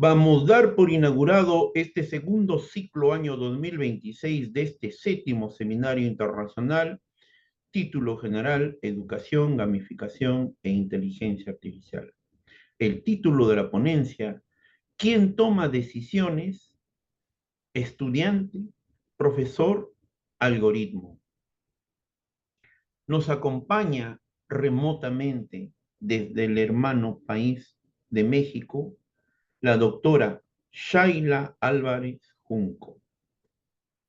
Vamos a dar por inaugurado este segundo ciclo año 2026 de este séptimo seminario internacional, título general, Educación, Gamificación e Inteligencia Artificial. El título de la ponencia, ¿quién toma decisiones? Estudiante, profesor, algoritmo. Nos acompaña remotamente desde el hermano país de México la doctora Shaila Álvarez Junco.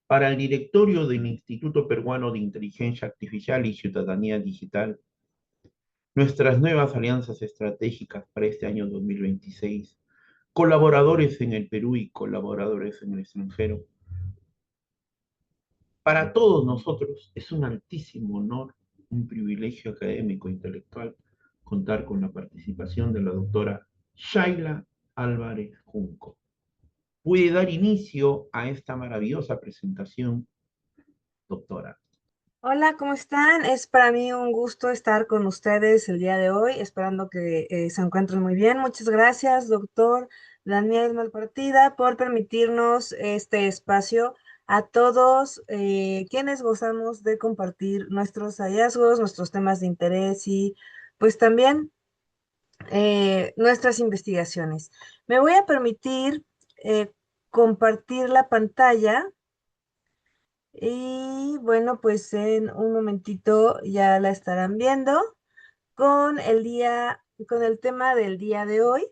Para el directorio del Instituto Peruano de Inteligencia Artificial y Ciudadanía Digital, nuestras nuevas alianzas estratégicas para este año 2026, colaboradores en el Perú y colaboradores en el extranjero. Para todos nosotros es un altísimo honor, un privilegio académico e intelectual contar con la participación de la doctora Shaila Álvarez Junco. Puede dar inicio a esta maravillosa presentación, doctora. Hola, ¿cómo están? Es para mí un gusto estar con ustedes el día de hoy, esperando que se encuentren muy bien. Muchas gracias, doctor Daniel Malpartida, por permitirnos este espacio a todos quienes gozamos de compartir nuestros hallazgos, nuestros temas de interés y pues también nuestras investigaciones. Me voy a permitir compartir la pantalla. Y bueno, pues en un momentito ya la estarán viendo con el tema del día de hoy.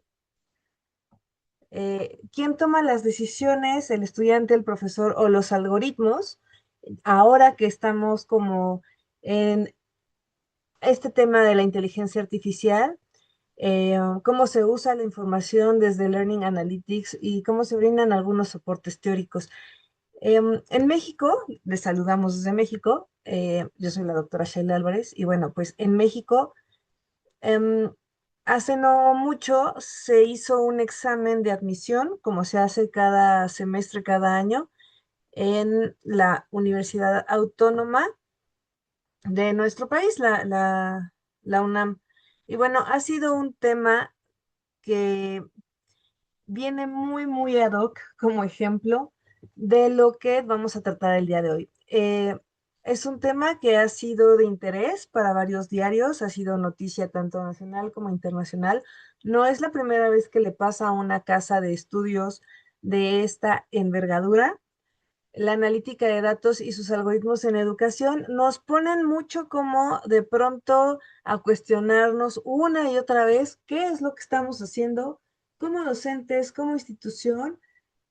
¿Quién toma las decisiones? ¿El estudiante, el profesor o los algoritmos? Ahora que estamos como en este tema de la inteligencia artificial, cómo se usa la información desde Learning Analytics y cómo se brindan algunos soportes teóricos. En México, les saludamos desde México. Yo soy la doctora Sheila Álvarez y bueno, pues en México, em, hace no mucho se hizo un examen de admisión, como se hace cada semestre, cada año, en la Universidad Autónoma de nuestro país, la UNAM. Y bueno, ha sido un tema que viene muy, muy ad hoc como ejemplo de lo que vamos a tratar el día de hoy. Es un tema que ha sido de interés para varios diarios, ha sido noticia tanto nacional como internacional. No es la primera vez que le pasa a una casa de estudios de esta envergadura. La analítica de datos y sus algoritmos en educación nos ponen mucho como de pronto a cuestionarnos una y otra vez qué es lo que estamos haciendo como docentes, como institución,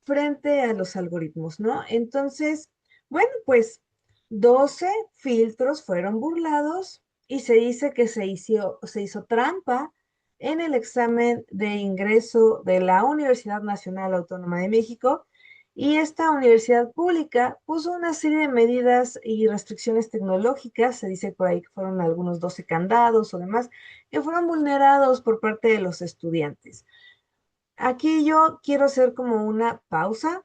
frente a los algoritmos, ¿no? Entonces, bueno, pues 12 filtros fueron burlados y se dice que se hizo trampa en el examen de ingreso de la Universidad Nacional Autónoma de México, y esta universidad pública puso una serie de medidas y restricciones tecnológicas. Se dice por ahí que fueron algunos 12 candados o demás que fueron vulnerados por parte de los estudiantes. Aquí yo quiero hacer como una pausa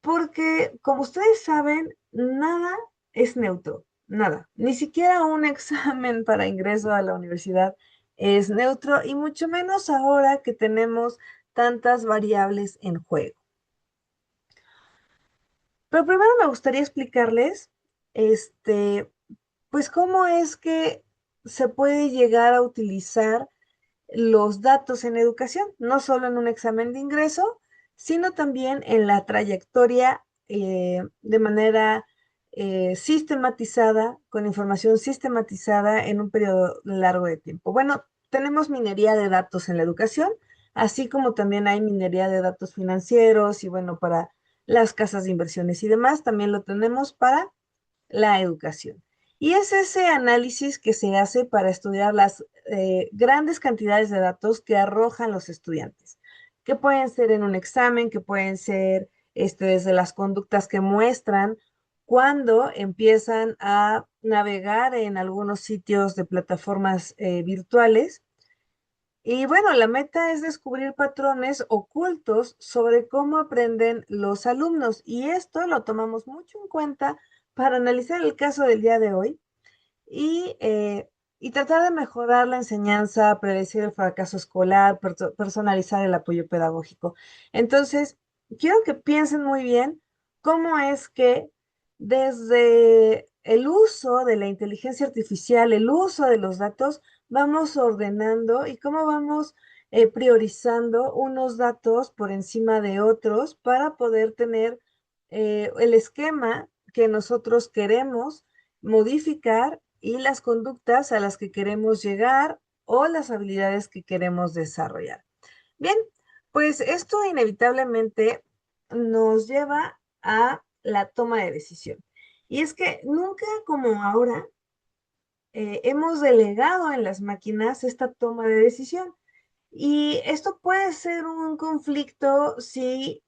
porque, como ustedes saben, nada es neutro, nada. Ni siquiera un examen para ingreso a la universidad es neutro, y mucho menos ahora que tenemos tantas variables en juego. Pero primero me gustaría explicarles, pues cómo es que se puede llegar a utilizar los datos en educación, no solo en un examen de ingreso, sino también en la trayectoria de manera sistematizada, con información sistematizada en un periodo largo de tiempo. Bueno, tenemos minería de datos en la educación, así como también hay minería de datos financieros y bueno, para las casas de inversiones y demás, también lo tenemos para la educación. Y es ese análisis que se hace para estudiar las grandes cantidades de datos que arrojan los estudiantes, que pueden ser en un examen, que pueden ser desde las conductas que muestran cuando empiezan a navegar en algunos sitios de plataformas virtuales. Y bueno, la meta es descubrir patrones ocultos sobre cómo aprenden los alumnos, y esto lo tomamos mucho en cuenta para analizar el caso del día de hoy. Y y tratar de mejorar la enseñanza, predecir el fracaso escolar, personalizar el apoyo pedagógico. Entonces, quiero que piensen muy bien cómo es que desde el uso de la inteligencia artificial, el uso de los datos, vamos ordenando y cómo vamos priorizando unos datos por encima de otros para poder tener el esquema que nosotros queremos modificar y las conductas a las que queremos llegar o las habilidades que queremos desarrollar. Bien, pues esto inevitablemente nos lleva a la toma de decisión. Y es que nunca como ahora hemos delegado en las máquinas esta toma de decisión. Y esto puede ser un conflicto si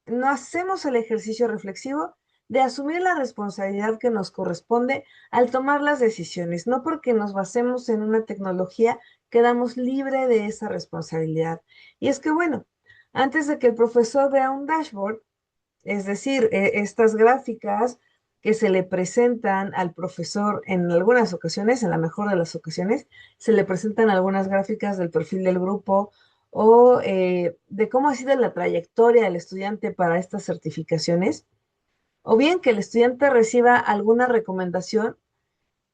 no hacemos el ejercicio reflexivo de asumir la responsabilidad que nos corresponde al tomar las decisiones. No porque nos basemos en una tecnología, quedamos libre de esa responsabilidad. Y es que, bueno, antes de que el profesor vea un dashboard, es decir, estas gráficas que se le presentan al profesor en algunas ocasiones, en la mejor de las ocasiones, se le presentan algunas gráficas del perfil del grupo o de cómo ha sido la trayectoria del estudiante para estas certificaciones, o bien que el estudiante reciba alguna recomendación.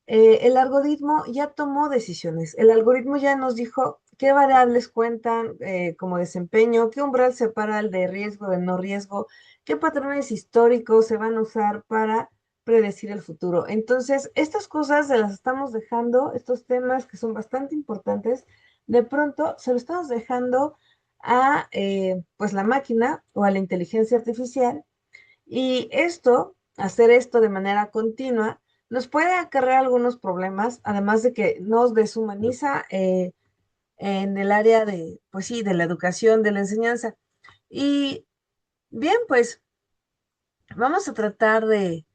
El algoritmo ya tomó decisiones. El algoritmo ya nos dijo qué variables cuentan como desempeño, qué umbral separa el de riesgo del no riesgo, qué patrones históricos se van a usar para predecir el futuro. Entonces, estas cosas se las estamos dejando, estos temas que son bastante importantes, de pronto se lo estamos dejando a pues la máquina o a la inteligencia artificial y hacer esto de manera continua, nos puede acarrear algunos problemas, además de que nos deshumaniza en el área de, pues sí, de la educación, de la enseñanza. Y bien, pues vamos a tratar de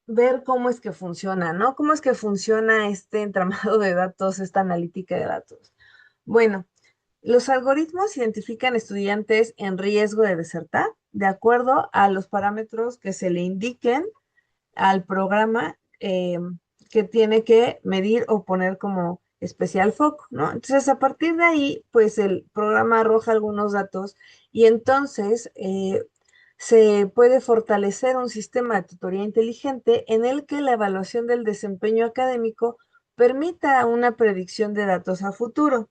ver cómo es que funciona, ¿no? ¿Cómo es que funciona este entramado de datos, esta analítica de datos? Bueno, los algoritmos identifican estudiantes en riesgo de desertar de acuerdo a los parámetros que se le indiquen al programa que tiene que medir o poner como especial foco, ¿no? Entonces, a partir de ahí, pues el programa arroja algunos datos y entonces se puede fortalecer un sistema de tutoría inteligente en el que la evaluación del desempeño académico permita una predicción de datos a futuro.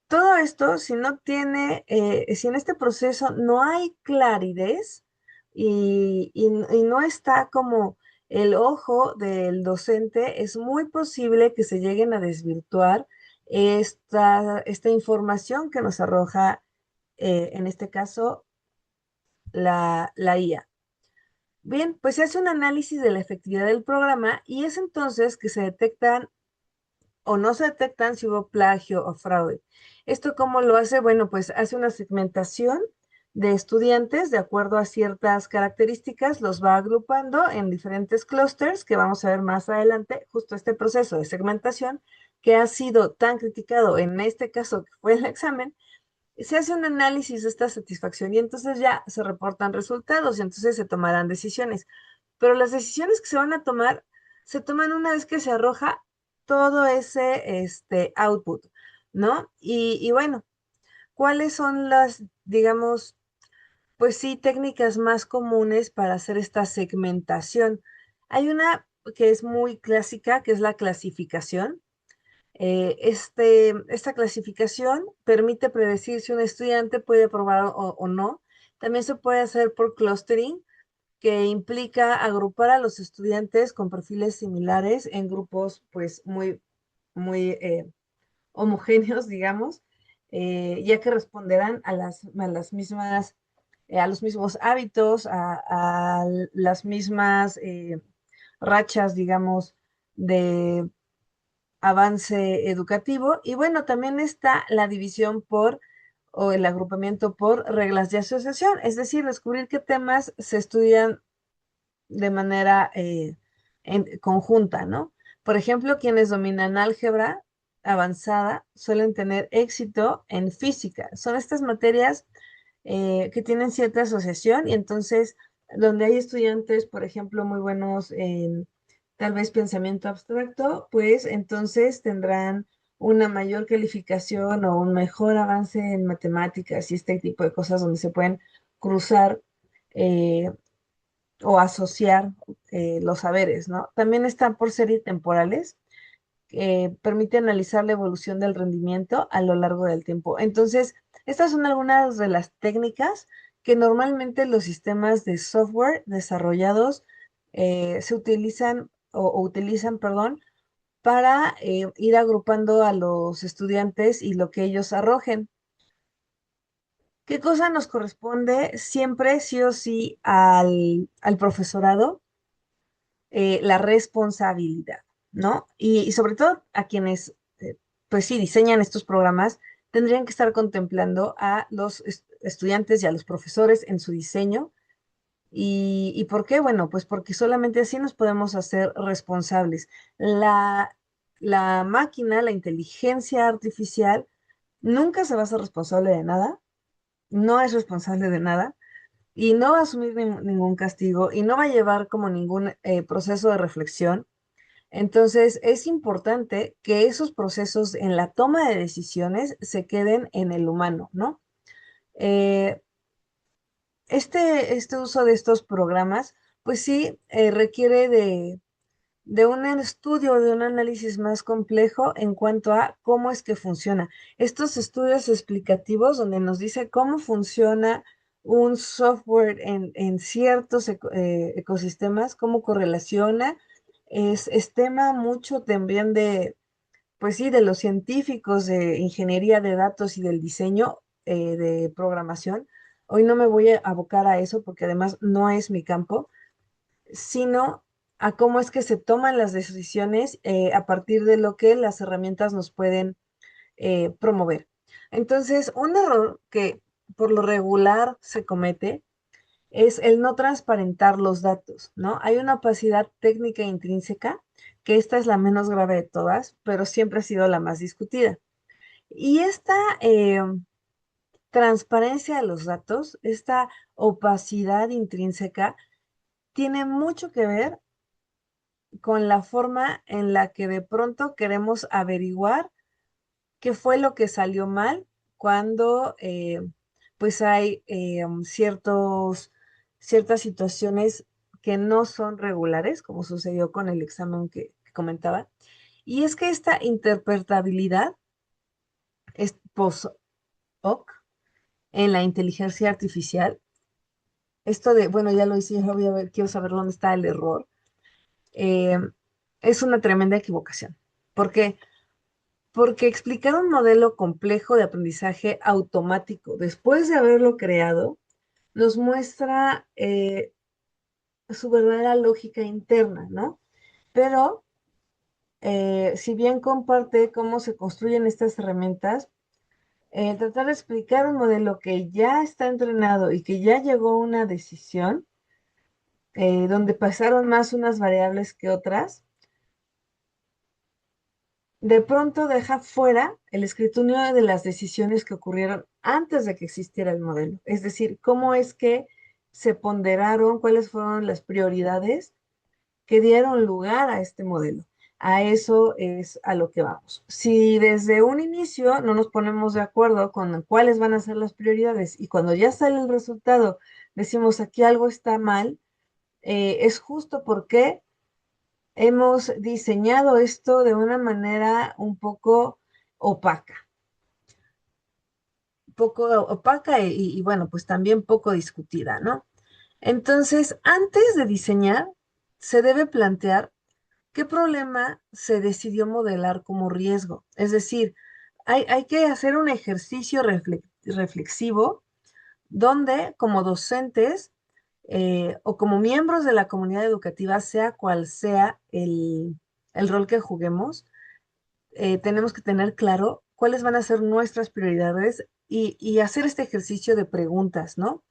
Todo esto, si no tiene, si en este proceso no hay claridad y no está como el ojo del docente, es muy posible que se lleguen a desvirtuar esta información que nos arroja, en este caso, la IA. Bien, pues se hace un análisis de la efectividad del programa y es entonces que se detectan o no se detectan si hubo plagio o fraude. ¿Esto cómo lo hace? Bueno, pues hace una segmentación de estudiantes de acuerdo a ciertas características, los va agrupando en diferentes clústeres que vamos a ver más adelante, justo este proceso de segmentación que ha sido tan criticado en este caso que fue el examen, se hace un análisis de esta satisfacción y entonces ya se reportan resultados y entonces se tomarán decisiones. Pero las decisiones que se van a tomar se toman una vez que se arroja todo ese output, ¿no? Y bueno, ¿cuáles son las, digamos, pues sí, técnicas más comunes para hacer esta segmentación? Hay una que es muy clásica, que es la clasificación. Esta clasificación permite predecir si un estudiante puede aprobar o no. También se puede hacer por clustering, que implica agrupar a los estudiantes con perfiles similares en grupos pues muy homogéneos, digamos, ya que responderán a las mismas, a los mismos hábitos, a las mismas rachas, digamos, de avance educativo. Y bueno, también está la división por o el agrupamiento por reglas de asociación, es decir, descubrir qué temas se estudian de manera conjunta, ¿no? Por ejemplo, quienes dominan álgebra avanzada suelen tener éxito en física. Son estas materias que tienen cierta asociación y entonces donde hay estudiantes, por ejemplo, muy buenos en tal vez pensamiento abstracto, pues entonces tendrán una mayor calificación o un mejor avance en matemáticas y este tipo de cosas donde se pueden cruzar eh, o asociar los saberes, ¿no? También están por serie temporales, que permite analizar la evolución del rendimiento a lo largo del tiempo. Entonces, estas son algunas de las técnicas que normalmente los sistemas de software desarrollados se utilizan o utilizan, perdón, para ir agrupando a los estudiantes y lo que ellos arrojen. ¿Qué cosa nos corresponde siempre, sí o sí, al profesorado? La responsabilidad, ¿no? Y sobre todo a quienes, pues sí, diseñan estos programas, tendrían que estar contemplando a los estudiantes y a los profesores en su diseño. ¿Y por qué? Bueno, pues porque solamente así nos podemos hacer responsables. La máquina, la inteligencia artificial, nunca se va a hacer responsable de nada, no es responsable de nada y no va a asumir ningún castigo y no va a llevar como ningún proceso de reflexión. Entonces, es importante que esos procesos en la toma de decisiones se queden en el humano, ¿no? Eh, este uso de estos programas, pues sí, requiere de un estudio, de un análisis más complejo en cuanto a cómo es que funciona. Estos estudios explicativos donde nos dice cómo funciona un software en ciertos ecosistemas, cómo correlaciona, es tema mucho también de, pues sí, de los científicos de ingeniería de datos y del diseño de programación. Hoy no me voy a abocar a eso porque además no es mi campo, sino a cómo es que se toman las decisiones a partir de lo que las herramientas nos pueden promover. Entonces, un error que por lo regular se comete es el no transparentar los datos, ¿no? Hay una opacidad técnica intrínseca, que esta es la menos grave de todas, pero siempre ha sido la más discutida. Y esta transparencia de los datos, esta opacidad intrínseca, tiene mucho que ver con la forma en la que de pronto queremos averiguar qué fue lo que salió mal cuando pues hay ciertas situaciones que no son regulares, como sucedió con el examen que comentaba. Y es que esta interpretabilidad es post-hoc en la inteligencia artificial. Esto de, bueno, ya lo hice, ya voy a ver, quiero saber dónde está el error. eh, es una tremenda equivocación. ¿Por qué? Porque explicar un modelo complejo de aprendizaje automático después de haberlo creado nos muestra su verdadera lógica interna, ¿no? Pero si bien comparte cómo se construyen estas herramientas, tratar de explicar un modelo que ya está entrenado y que ya llegó a una decisión, donde pasaron más unas variables que otras, de pronto deja fuera el escrutinio de las decisiones que ocurrieron antes de que existiera el modelo. Es decir, cómo es que se ponderaron, cuáles fueron las prioridades que dieron lugar a este modelo. A eso es a lo que vamos. Si desde un inicio no nos ponemos de acuerdo con cuáles van a ser las prioridades y cuando ya sale el resultado decimos aquí algo está mal, es justo porque hemos diseñado esto de una manera opaca, un poco opaca y bueno, pues también poco discutida, ¿no? Entonces, antes de diseñar, se debe plantear qué problema se decidió modelar como riesgo. Es decir, hay que hacer un ejercicio reflexivo donde como docentes o como miembros de la comunidad educativa, sea cual sea el rol que juguemos, tenemos que tener claro cuáles van a ser nuestras prioridades y hacer este ejercicio de preguntas, ¿no?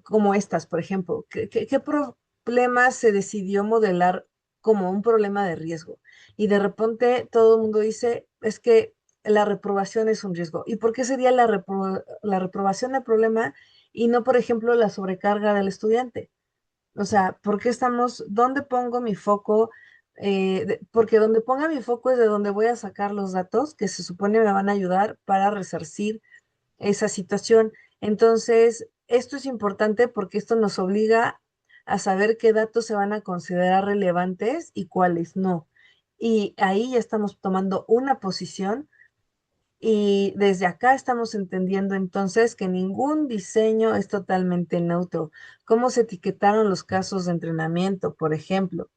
Como estas, por ejemplo, ¿qué problema se decidió modelar como un problema de riesgo? Y de repente todo el mundo dice, es que la reprobación es un riesgo. ¿Y por qué sería la reprobación el problema y no, por ejemplo, la sobrecarga del estudiante? O sea, ¿por qué estamos, dónde pongo mi foco? Porque donde ponga mi foco es de donde voy a sacar los datos que se supone me van a ayudar para resarcir esa situación. Entonces, esto es importante porque esto nos obliga a saber qué datos se van a considerar relevantes y cuáles no. Y ahí ya estamos tomando una posición y desde acá estamos entendiendo entonces que ningún diseño es totalmente neutro. ¿Cómo se etiquetaron los casos de entrenamiento, por ejemplo?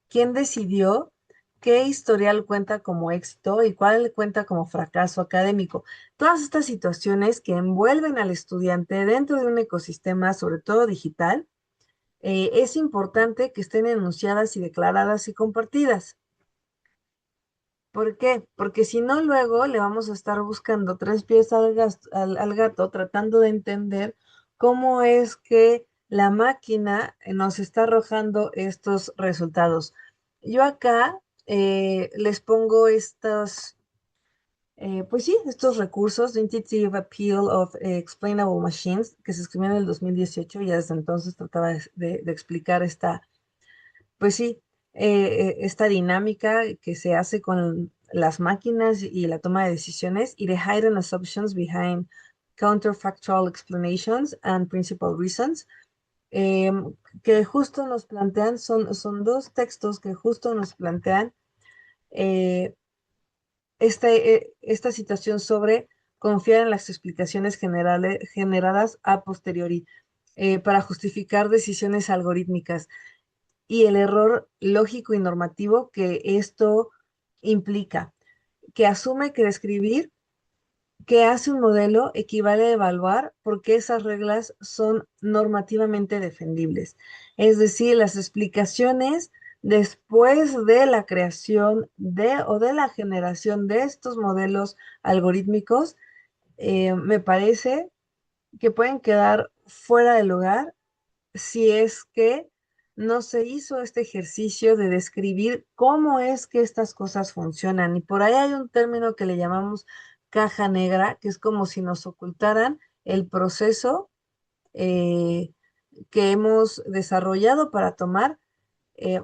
¿Quién decidió qué historial cuenta como éxito y cuál cuenta como fracaso académico? Todas estas situaciones que envuelven al estudiante dentro de un ecosistema, sobre todo digital, es importante que estén enunciadas y declaradas y compartidas. ¿Por qué? Porque si no, luego le vamos a estar buscando tres pies al gato, tratando de entender cómo es que la máquina nos está arrojando estos resultados. Yo acá les pongo pues sí, estos recursos, The Intuitive Appeal of Explainable Machines, que se escribió en el 2018, y desde entonces trataba de explicar pues sí, esta dinámica que se hace con las máquinas y la toma de decisiones y the hidden assumptions behind counterfactual explanations and principal reasons, eh, que justo nos plantean, son dos textos que justo nos plantean eh, esta situación sobre confiar en las explicaciones generadas a posteriori para justificar decisiones algorítmicas y el error lógico y normativo que esto implica, que asume que describir qué hace un modelo equivale a evaluar por qué esas reglas son normativamente defendibles. Es decir, las explicaciones después de la creación de o de la generación de estos modelos algorítmicos, me parece que pueden quedar fuera de lugar si es que no se hizo este ejercicio de describir cómo es que estas cosas funcionan. Y por ahí hay un término que le llamamos caja negra, que es como si nos ocultaran el proceso eh, que hemos desarrollado para tomar eh,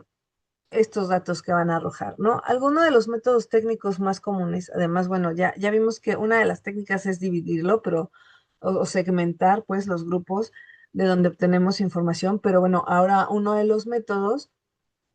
estos datos que van a arrojar, ¿no? Algunos de los métodos técnicos más comunes, además, bueno, ya vimos que una de las técnicas es dividirlo, pero, o segmentar, pues, los grupos de donde obtenemos información, pero bueno, ahora uno de los métodos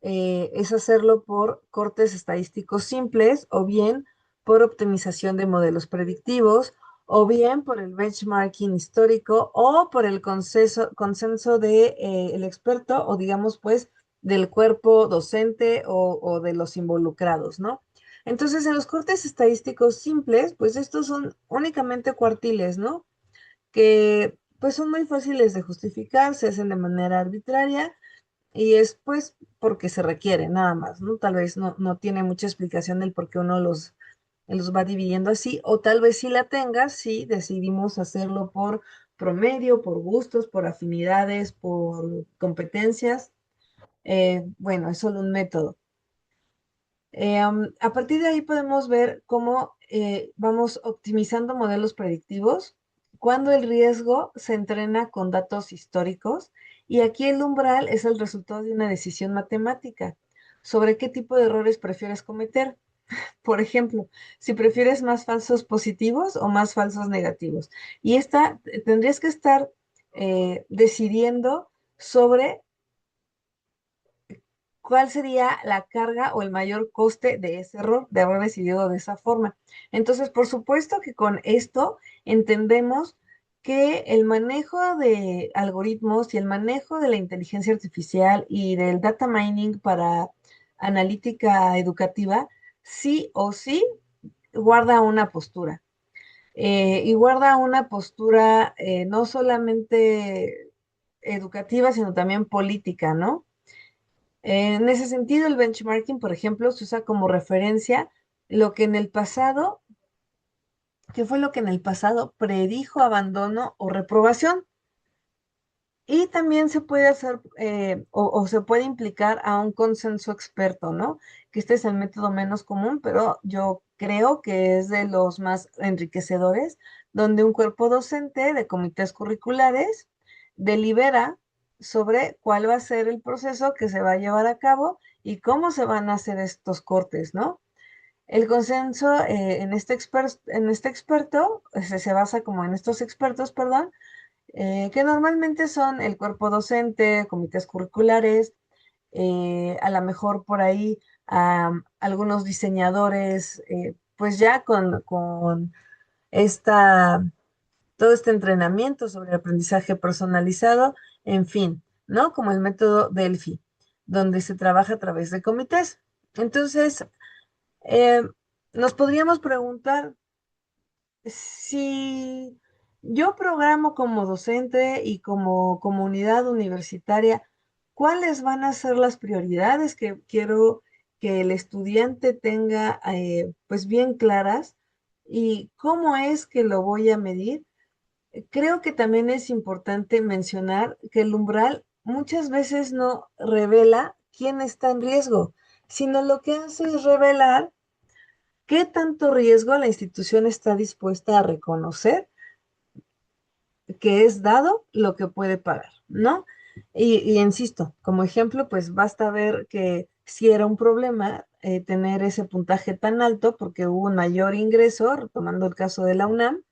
es hacerlo por cortes estadísticos simples o bien por optimización de modelos predictivos o bien por el benchmarking histórico o por el consenso de, el experto o digamos pues del cuerpo docente o de los involucrados, ¿no? Entonces, en los cortes estadísticos simples, pues estos son únicamente cuartiles, ¿no? Que pues son muy fáciles de justificar, se hacen de manera arbitraria y es pues porque se requiere, nada más, ¿no? Tal vez no tiene mucha explicación del por qué uno los va dividiendo así, o tal vez sí la tenga si decidimos hacerlo por promedio, por gustos, por afinidades, por competencias. Bueno, es solo un método. A partir de ahí podemos ver cómo vamos optimizando modelos predictivos cuando el riesgo se entrena con datos históricos y aquí el umbral es el resultado de una decisión matemática sobre qué tipo de errores prefieres cometer. Por ejemplo, si prefieres más falsos positivos o más falsos negativos. Y esta tendrías que estar decidiendo sobre cuál sería la carga o el mayor coste de ese error, de haber decidido de esa forma. Entonces, por supuesto que con esto entendemos que el manejo de algoritmos y el manejo de la inteligencia artificial y del data mining para analítica educativa, sí o sí guarda una postura. Y guarda una postura no solamente educativa, sino también política, ¿no? En ese sentido, el benchmarking, por ejemplo, se usa como referencia lo que en el pasado, ¿qué fue lo que en el pasado predijo abandono o reprobación? Y también se puede hacer o se puede implicar a un consenso experto, ¿no? Que este es el método menos común, pero yo creo que es de los más enriquecedores, donde un cuerpo docente de comités curriculares delibera sobre cuál va a ser el proceso que se va a llevar a cabo y cómo se van a hacer estos cortes, ¿no? El consenso en este experto se basa como en estos expertos, perdón, que normalmente son el cuerpo docente, comités curriculares, a lo mejor por ahí algunos diseñadores, pues ya con esta, todo este entrenamiento sobre aprendizaje personalizado, en fin, ¿no? Como el método Delphi, donde se trabaja a través de comités. Entonces, eh, nos podríamos preguntar si yo programo como docente y como comunidad universitaria, ¿cuáles van a ser las prioridades que quiero que el estudiante tenga pues bien claras y cómo es que lo voy a medir? Creo que también es importante mencionar que el umbral muchas veces no revela quién está en riesgo, sino lo que hace es revelar qué tanto riesgo la institución está dispuesta a reconocer que es dado lo que puede pagar, ¿no? Y insisto, como ejemplo, pues basta ver que si era un problema tener ese puntaje tan alto porque hubo un mayor ingreso, retomando el caso de la UNAM,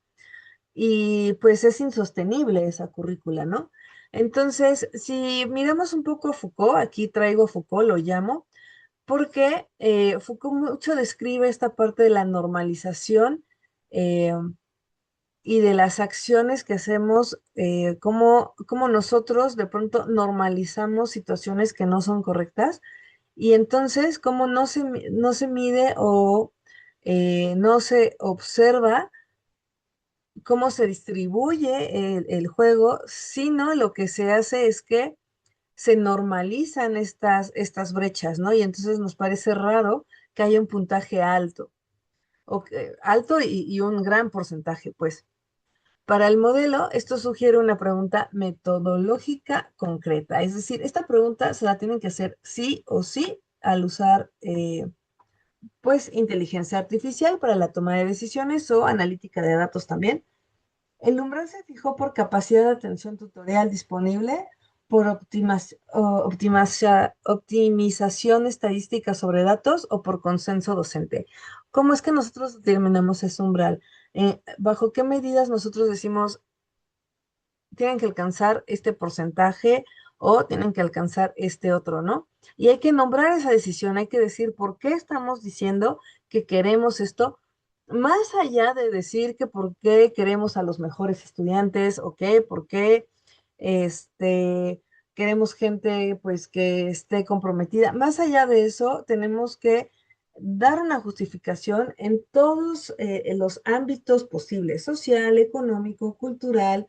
y pues es insostenible esa currícula, ¿no? Entonces, si miramos un poco a Foucault, aquí traigo a Foucault, lo llamo, porque Foucault mucho describe esta parte de la normalización eh, y de las acciones que hacemos, cómo nosotros de pronto normalizamos situaciones que no son correctas y entonces cómo no se mide o no se observa cómo se distribuye el juego, sino lo que se hace es que se normalizan estas brechas, ¿no? Y entonces nos parece raro que haya un puntaje alto, alto y un gran porcentaje, pues. Para el modelo, esto sugiere una pregunta metodológica concreta, es decir, esta pregunta se la tienen que hacer sí o sí al usar, pues, inteligencia artificial para la toma de decisiones o analítica de datos también. El umbral se fijó por capacidad de atención tutorial disponible, por optimización estadística sobre datos o por consenso docente. ¿Cómo es que nosotros determinamos ese umbral? ¿Bajo qué medidas nosotros decimos tienen que alcanzar este porcentaje o tienen que alcanzar este otro, ¿no? Y hay que nombrar esa decisión, hay que decir por qué estamos diciendo que queremos esto, más allá de decir que por qué queremos a los mejores estudiantes o qué, por qué este, queremos gente pues que esté comprometida. Más allá de eso, tenemos que dar una justificación en todos en los ámbitos posibles, social, económico, cultural,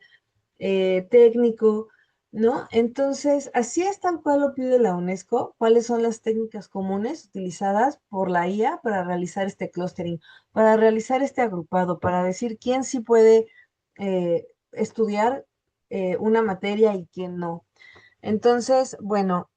técnico, ¿no? Entonces, así es tal cual lo pide la UNESCO, cuáles son las técnicas comunes utilizadas por la IA para realizar este clustering, para realizar este agrupado, para decir quién sí puede estudiar una materia y quién no. Entonces, bueno,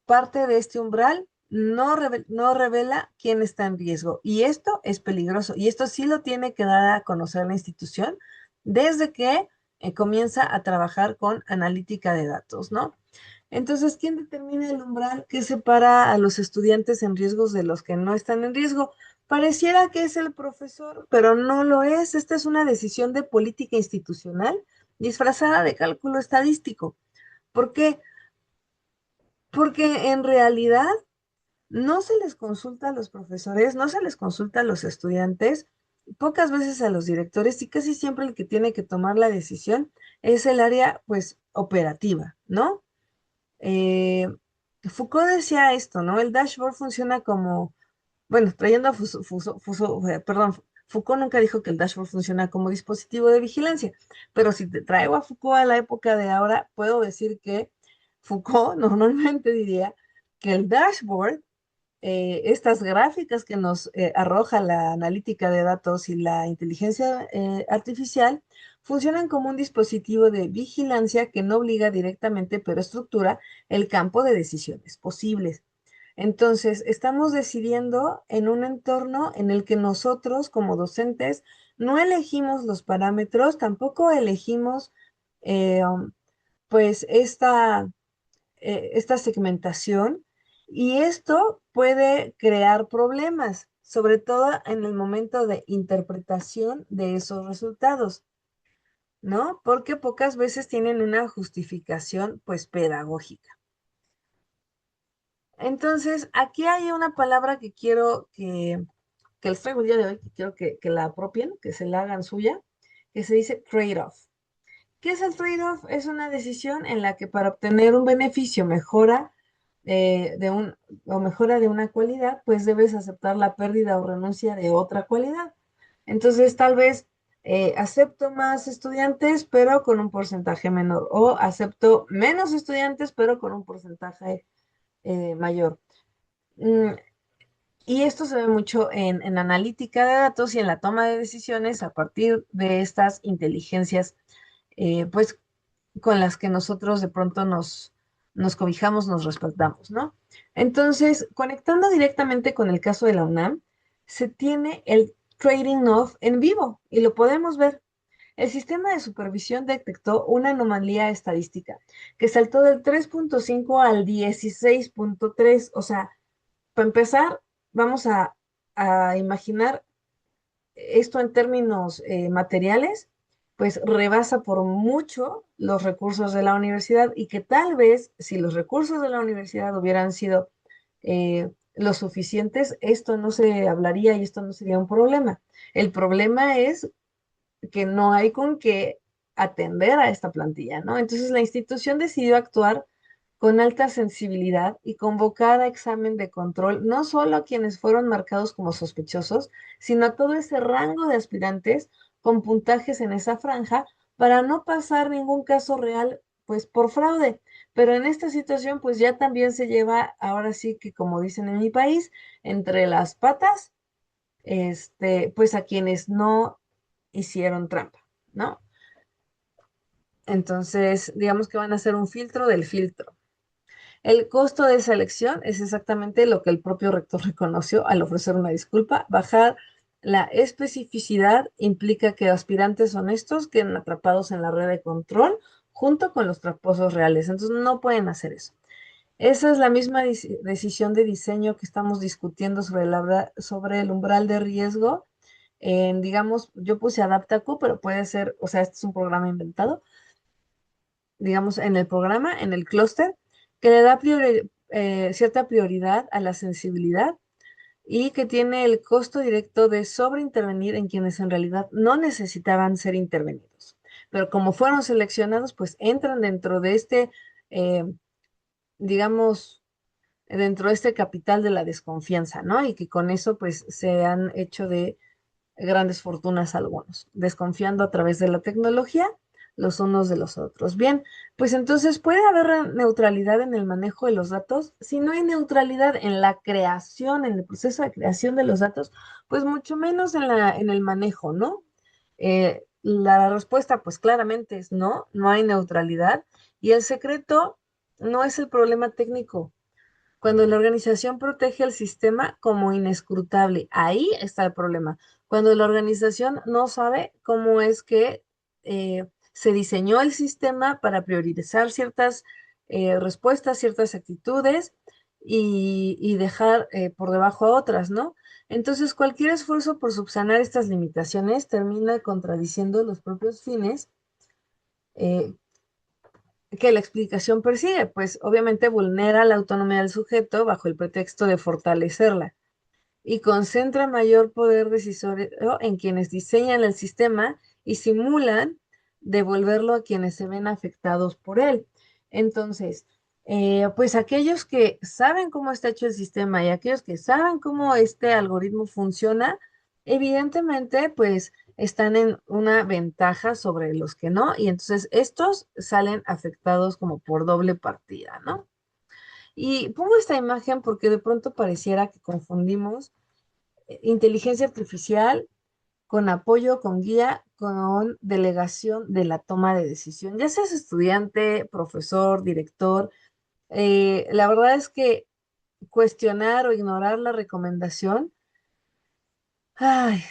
parte de este umbral no revela quién está en riesgo y esto es peligroso y esto sí lo tiene que dar a conocer la institución desde que comienza a trabajar con analítica de datos, ¿no? Entonces, ¿quién determina el umbral que separa a los estudiantes en riesgos de los que no están en riesgo? Pareciera que es el profesor, pero no lo es. Esta es una decisión de política institucional disfrazada de cálculo estadístico. ¿Por qué? Porque en realidad no se les consulta a los profesores, no se les consulta a los estudiantes, pocas veces a los directores y casi siempre el que tiene que tomar la decisión es el área, pues, operativa, ¿no? Eh, Foucault decía esto, ¿no? El dashboard funciona como, bueno, trayendo a perdón, Foucault nunca dijo que el dashboard funciona como dispositivo de vigilancia, pero si te traigo a Foucault a la época de ahora, puedo decir que Foucault normalmente diría que el dashboard, estas gráficas que nos arroja la analítica de datos y la inteligencia artificial funcionan como un dispositivo de vigilancia que no obliga directamente, pero estructura el campo de decisiones posibles. Entonces, estamos decidiendo en un entorno en el que nosotros como docentes no elegimos los parámetros, tampoco elegimos pues esta esta segmentación y esto puede crear problemas, sobre todo en el momento de interpretación de esos resultados, ¿no? Porque pocas veces tienen una justificación, pues, pedagógica. Entonces, aquí hay una palabra que quiero que les traigo el día de hoy, que quiero que la apropien, que se la hagan suya, que se dice trade-off. ¿Qué es el trade-off? Es una decisión en la que para obtener un beneficio mejora de una cualidad, pues debes aceptar la pérdida o renuncia de otra cualidad. Entonces, tal vez acepto más estudiantes, pero con un porcentaje menor, o acepto menos estudiantes, pero con un porcentaje mayor. Mm, y esto se ve mucho en analítica de datos y en la toma de decisiones a partir de estas inteligencias, pues con las que nosotros de pronto nos cobijamos, nos respaldamos, ¿no? Entonces, conectando directamente con el caso de la UNAM, se tiene el trading off en vivo y lo podemos ver. El sistema de supervisión detectó una anomalía estadística que saltó del 3.5 al 16.3. O sea, para empezar, vamos a imaginar esto en términos materiales, pues rebasa por mucho los recursos de la universidad y que tal vez si los recursos de la universidad hubieran sido lo suficientes, esto no se hablaría y esto no sería un problema. El problema es que no hay con qué atender a esta plantilla, ¿no? Entonces la institución decidió actuar con alta sensibilidad y convocar a examen de control no solo a quienes fueron marcados como sospechosos, sino a todo ese rango de aspirantes con puntajes en esa franja para no pasar ningún caso real, pues por fraude. Pero en esta situación, pues ya también se lleva, ahora sí que como dicen en mi país, entre las patas, pues a quienes no hicieron trampa, ¿no? Entonces, digamos que van a hacer un filtro del filtro. El costo de esa elección es exactamente lo que el propio rector reconoció al ofrecer una disculpa. Bajar la especificidad implica que aspirantes honestos queden atrapados en la red de control junto con los tramposos reales. Entonces, no pueden hacer eso. Esa es la misma decisión de diseño que estamos discutiendo sobre el umbral de riesgo. Digamos, yo puse AdaptaQ, pero puede ser, o sea, este es un programa inventado, digamos, en el programa, en el clúster, que le da cierta prioridad a la sensibilidad y que tiene el costo directo de sobreintervenir en quienes en realidad no necesitaban ser intervenidos. Pero como fueron seleccionados, pues entran dentro de eh, digamos, dentro de este capital de la desconfianza, ¿no? Y que con eso, pues, se han hecho de grandes fortunas algunos, desconfiando a través de la tecnología los unos de los otros. Bien, pues entonces puede haber neutralidad en el manejo de los datos. Si no hay neutralidad en la creación, en el proceso de creación de los datos, pues mucho menos en el manejo, ¿no? La respuesta, pues claramente es no, no hay neutralidad y el secreto no es el problema técnico, cuando la organización protege el sistema como inescrutable, ahí está el problema. Cuando la organización no sabe cómo es que se diseñó el sistema para priorizar ciertas respuestas, ciertas actitudes y dejar por debajo a otras, ¿no? Entonces, cualquier esfuerzo por subsanar estas limitaciones termina contradiciendo los propios fines eh, que la explicación persigue, pues obviamente vulnera la autonomía del sujeto bajo el pretexto de fortalecerla y concentra mayor poder decisorio en quienes diseñan el sistema y simulan devolverlo a quienes se ven afectados por él. Entonces, pues aquellos que saben cómo está hecho el sistema y aquellos que saben cómo este algoritmo funciona, evidentemente, pues están en una ventaja sobre los que no, y entonces estos salen afectados como por doble partida, ¿no? Y pongo esta imagen porque de pronto pareciera que confundimos inteligencia artificial con apoyo, con guía, con delegación de la toma de decisión. Ya seas estudiante, profesor, director, la verdad es que cuestionar o ignorar la recomendación, ay,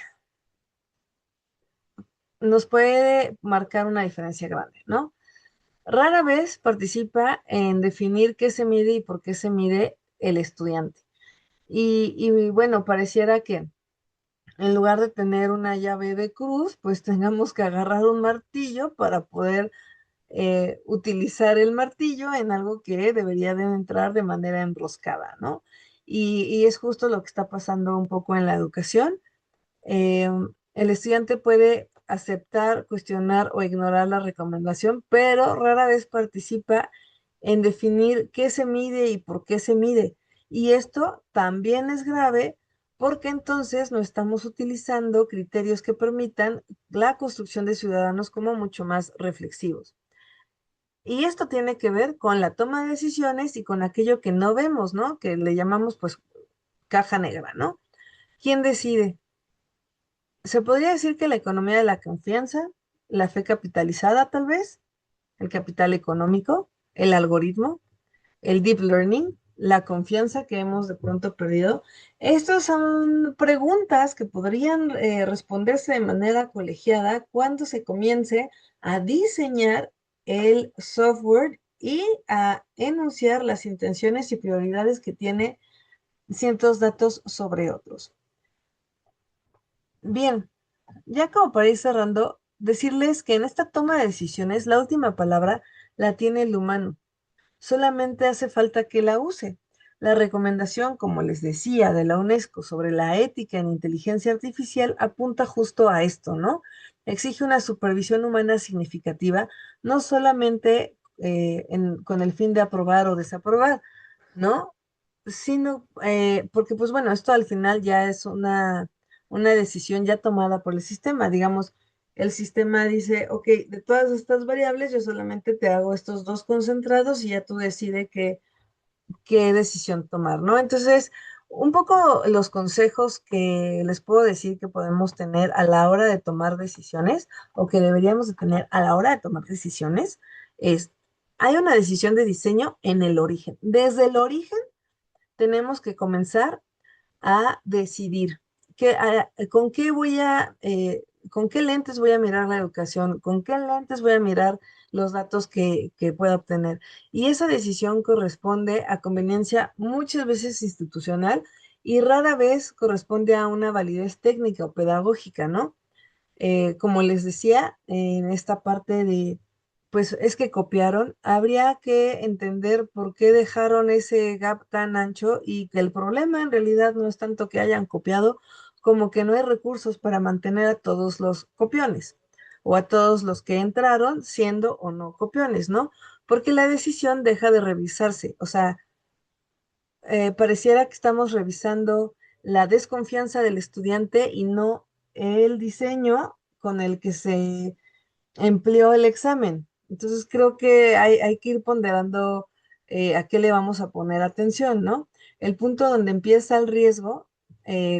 nos puede marcar una diferencia grande, ¿no? Rara vez participa en definir qué se mide y por qué se mide el estudiante. Y bueno, pareciera que en lugar de tener una llave de cruz, pues tengamos que agarrar un martillo para poder utilizar el martillo en algo que debería de entrar de manera enroscada, ¿no? Y es justo lo que está pasando un poco en la educación. Eh, el estudiante puede aceptar, cuestionar o ignorar la recomendación, pero rara vez participa en definir qué se mide y por qué se mide. Y esto también es grave porque entonces no estamos utilizando criterios que permitan la construcción de ciudadanos como mucho más reflexivos. Y esto tiene que ver con la toma de decisiones y con aquello que no vemos, ¿no? Que le llamamos pues caja negra, ¿no? ¿Quién decide? Se podría decir que la economía de la confianza, la fe capitalizada tal vez, el capital económico, el algoritmo, el deep learning, la confianza que hemos de pronto perdido. Estas son preguntas que podrían responderse de manera colegiada cuando se comience a diseñar el software y a enunciar las intenciones y prioridades que tiene ciertos datos sobre otros. Bien, ya como para ir cerrando, decirles que en esta toma de decisiones la última palabra la tiene el humano. Solamente hace falta que la use. La recomendación, como les decía, de la UNESCO sobre la ética en inteligencia artificial apunta justo a esto, ¿no? Exige una supervisión humana significativa, no solamente con el fin de aprobar o desaprobar, ¿no? Sino, porque pues bueno, esto al final ya es una decisión ya tomada por el sistema. Digamos, el sistema dice, ok, de todas estas variables yo solamente te hago estos dos concentrados y ya tú decides qué decisión tomar, ¿no? Entonces, un poco los consejos que les puedo decir que podemos tener a la hora de tomar decisiones o que deberíamos de tener a la hora de tomar decisiones es, hay una decisión de diseño en el origen. Desde el origen tenemos que comenzar a decidir con qué con qué lentes voy a mirar la educación, con qué lentes voy a mirar los datos que pueda obtener. Y esa decisión corresponde a conveniencia muchas veces institucional y rara vez corresponde a una validez técnica o pedagógica, ¿no? Como les decía, en esta parte de, pues es que copiaron, habría que entender por qué dejaron ese gap tan ancho y que el problema en realidad no es tanto que hayan copiado, como que no hay recursos para mantener a todos los copiones o a todos los que entraron siendo o no copiones, ¿no? Porque la decisión deja de revisarse, o sea, pareciera que estamos revisando la desconfianza del estudiante y no el diseño con el que se empleó el examen. Entonces creo que hay que ir ponderando a qué le vamos a poner atención, ¿no? El punto donde empieza el riesgo,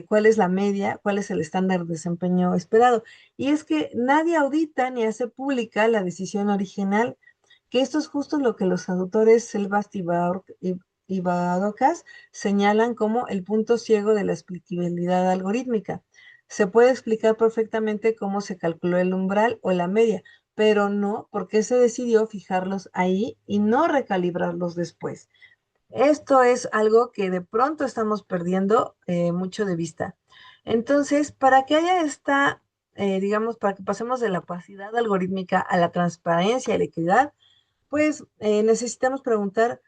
cuál es la media, cuál es el estándar de desempeño esperado. Y es que nadie audita ni hace pública la decisión original, que esto es justo lo que los autores Selbast y Badocas señalan como el punto ciego de la explicabilidad algorítmica. Se puede explicar perfectamente cómo se calculó el umbral o la media, pero no por qué se decidió fijarlos ahí y no recalibrarlos después. Esto es algo que de pronto estamos perdiendo mucho de vista. Entonces, para que haya esta, digamos, para que pasemos de la opacidad algorítmica a la transparencia y la equidad, pues necesitamos preguntar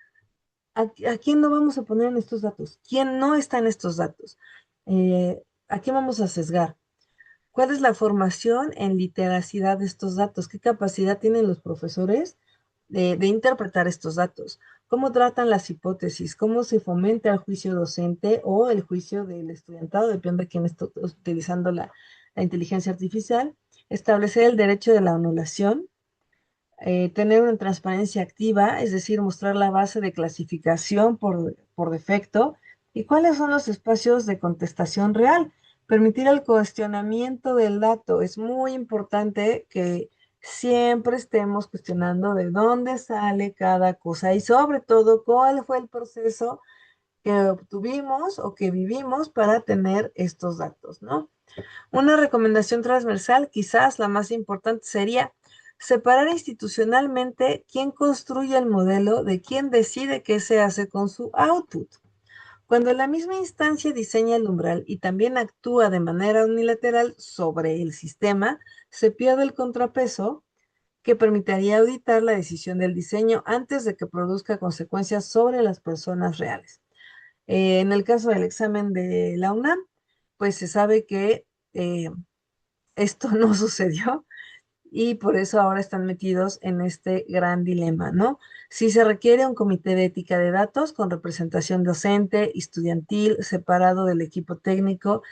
a quién no vamos a poner en estos datos, quién no está en estos datos, a quién vamos a sesgar. ¿Cuál es la formación en literacidad de estos datos? ¿Qué capacidad tienen los profesores de interpretar estos datos? ¿Cómo tratan las hipótesis? ¿Cómo se fomenta el juicio docente o el juicio del estudiantado? Depende de quién esté utilizando la inteligencia artificial. Establecer el derecho de la anulación. Tener una transparencia activa, es decir, mostrar la base de clasificación por defecto y cuáles son los espacios de contestación real. Permitir el cuestionamiento del dato. Es muy importante que siempre estemos cuestionando de dónde sale cada cosa y sobre todo cuál fue el proceso que obtuvimos o que vivimos para tener estos datos, ¿no? Una recomendación transversal, quizás la más importante, sería separar institucionalmente quién construye el modelo de quién decide qué se hace con su output. Cuando la misma instancia diseña el umbral y también actúa de manera unilateral sobre el sistema, se pierde el contrapeso que permitiría auditar la decisión del diseño antes de que produzca consecuencias sobre las personas reales. En el caso del examen de la UNAM, pues se sabe que esto no sucedió y por eso ahora están metidos en este gran dilema, ¿no? Si se requiere un comité de ética de datos con representación docente, estudiantil, separado del equipo técnico,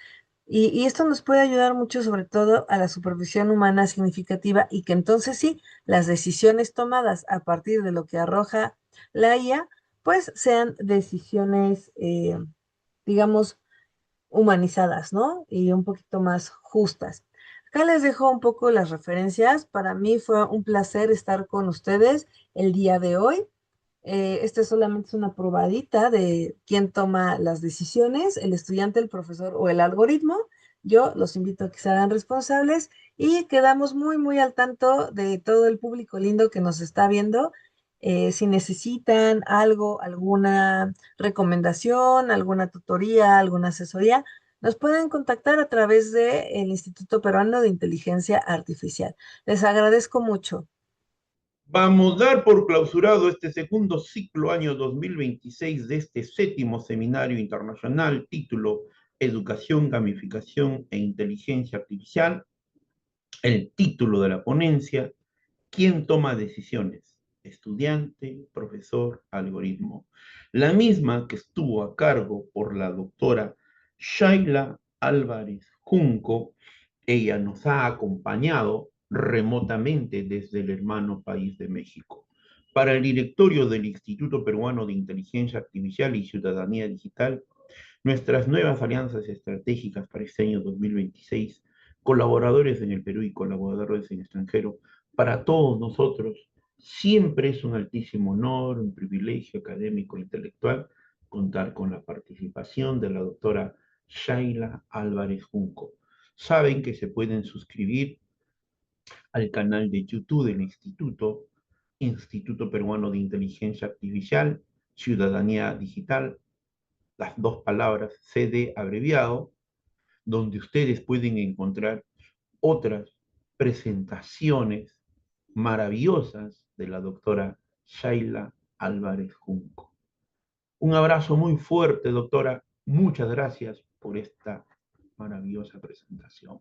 y esto nos puede ayudar mucho, sobre todo a la supervisión humana significativa y que entonces sí, las decisiones tomadas a partir de lo que arroja la IA, pues sean decisiones, digamos, humanizadas, ¿no? Y un poquito más justas. Acá les dejo un poco las referencias. Para mí fue un placer estar con ustedes el día de hoy. Este solamente es una probadita de quién toma las decisiones, el estudiante, el profesor o el algoritmo. Yo los invito a que se hagan responsables y quedamos muy, muy al tanto de todo el público lindo que nos está viendo. Si necesitan algo, alguna recomendación, alguna tutoría, alguna asesoría, nos pueden contactar a través del Instituto Peruano de Inteligencia Artificial. Les agradezco mucho. Vamos a dar por clausurado este segundo ciclo año 2026 de este séptimo seminario internacional, título Educación, Gamificación e Inteligencia Artificial. El título de la ponencia: ¿quién toma decisiones? Estudiante, profesor, algoritmo. La misma que estuvo a cargo por la doctora Shaila Álvarez Junco. Ella nos ha acompañado remotamente desde el hermano país de México. Para el directorio del Instituto Peruano de Inteligencia Artificial y Ciudadanía Digital, nuestras nuevas alianzas estratégicas para este año 2026, colaboradores en el Perú y colaboradores en el extranjero, para todos nosotros siempre es un altísimo honor, un privilegio académico e intelectual contar con la participación de la doctora Shaila Álvarez Junco. Saben que se pueden suscribir al canal de YouTube del Instituto, Instituto Peruano de Inteligencia Artificial, Ciudadanía Digital, las dos palabras CD abreviado, donde ustedes pueden encontrar otras presentaciones maravillosas de la doctora Shaila Álvarez Junco. Un abrazo muy fuerte, doctora. Muchas gracias por esta maravillosa presentación.